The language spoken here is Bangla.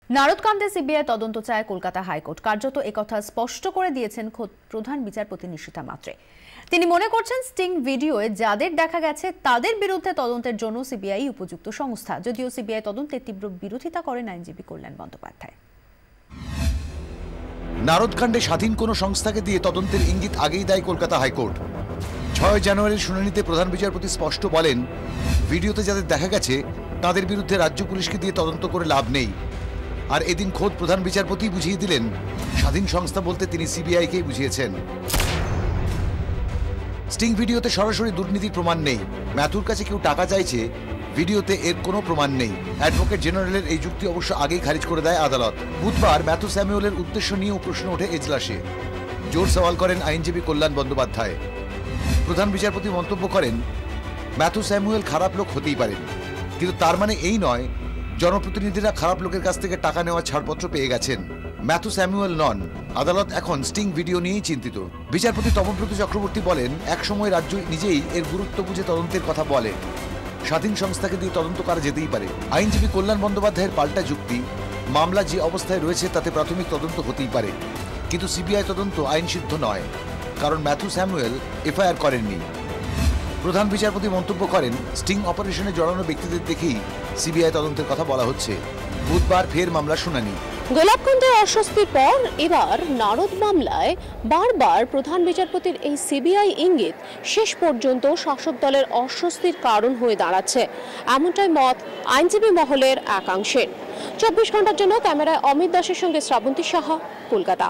নারদকান্দে সিবিআই তদন্ত চায় কলকাতা হাইকোর্ট। কার্যত একথা স্পষ্ট করে দিয়েছেন খোদ প্রধান বিচারপতি নিশিতা মাত্রে। তিনি মনে করছেন স্টিং ভিডিওয়ে যাদের দেখা গেছে তাদের বিরুদ্ধে তদন্তের জন্য সিবিআই উপযুক্ত সংস্থা, যদিও সিবিআই তদন্তের তীব্র বিরোধিতা করেন আইনজীবী কল্যাণ বন্দ্যোপাধ্যায়। নারদকাণ্ডে স্বাধীন কোনো সংস্থাকে দিয়ে তদন্তের ইঙ্গিত আগেই দেয় কলকাতা হাইকোর্ট। 6 জানুয়ারির শুনানিতে প্রধান বিচারপতি স্পষ্ট বলেন, ভিডিওতে যাদের দেখা গেছে তাদের বিরুদ্ধে রাজ্য পুলিশকে দিয়ে তদন্ত করে লাভ নেই। আর এদিন খোদ প্রধান বিচারপতি বুঝিয়ে দিলেন, স্বাধীন সংস্থা বলতে তিনি সিবিআইকেই বুঝিয়েছেন। স্টিং ভিডিওতে সরাসরি দুর্নীতির প্রমাণ নেই। ম্যাথুর কাছে কেউ টাকা চাইছে, ভিডিওতে এর কোনো প্রমাণ নেই। অ্যাডভোকেট জেনারেলের এই যুক্তি অবশ্য আগেই খারিজ করে দেয় আদালত। বুধবার ম্যাথু স্যামুয়েলের উদ্দেশ্য নিয়েও প্রশ্ন ওঠে এজলাসে। জোর সওয়াল করেন আইনজীবী কল্যাণ বন্দ্যোপাধ্যায়। প্রধান বিচারপতি মন্তব্য করেন, ম্যাথু স্যামুয়েল খারাপ লোক হতেই পারেন, কিন্তু তার মানে এই নয় জনপ্রতিনিধিরা খারাপ লোকের কাছ থেকে টাকা নেওয়ার ছাড়পত্র পেয়ে গেছেন। ম্যাথু স্যামুয়েল নন। আদালত এখন স্টিং ভিডিও নিয়েই চিন্তিত। বিচারপতি তপব্রত চক্রবর্তী বলেন, একসময় রাজ্য নিজেই এর গুরুত্ব বুঝে তদন্তের কথা বলে। স্বাধীন সংস্থাকে দিয়ে তদন্ত করা যেতেই পারে। আইনজীবী কল্যাণ বন্দ্যোপাধ্যায়ের পাল্টা যুক্তি, মামলা যে অবস্থায় রয়েছে তাতে প্রাথমিক তদন্ত হতেই পারে, কিন্তু সিবিআই তদন্ত আইনসিদ্ধ নয়, কারণ ম্যাথু স্যামুয়েল এফআইআর করেননি। প্রধান বিচারপতি মন্তব্য করেন, স্টিং অপারেশনে জড়ানো ব্যক্তিদের দেখেই সিবিআই তদন্তের কথা বলা হচ্ছে। বুধবার ফের মামলা শুনানি। গোলাপকান্দের অস্বস্তির পর এবার নারদ মামলায় বারবার প্রধান বিচারপতির এই সিবিআই ইঙ্গিত শেষ পর্যন্ত শাসক দলের অস্বস্তির কারণ হয়ে দাঁড়াচ্ছে, এমনটাই মত আইনজীবী মহলের একাংশের। 24 ঘন্টার জন্য ক্যামেরায় অমিত দাসের সঙ্গে শ্রাবন্তী সাহা, কলকাতা।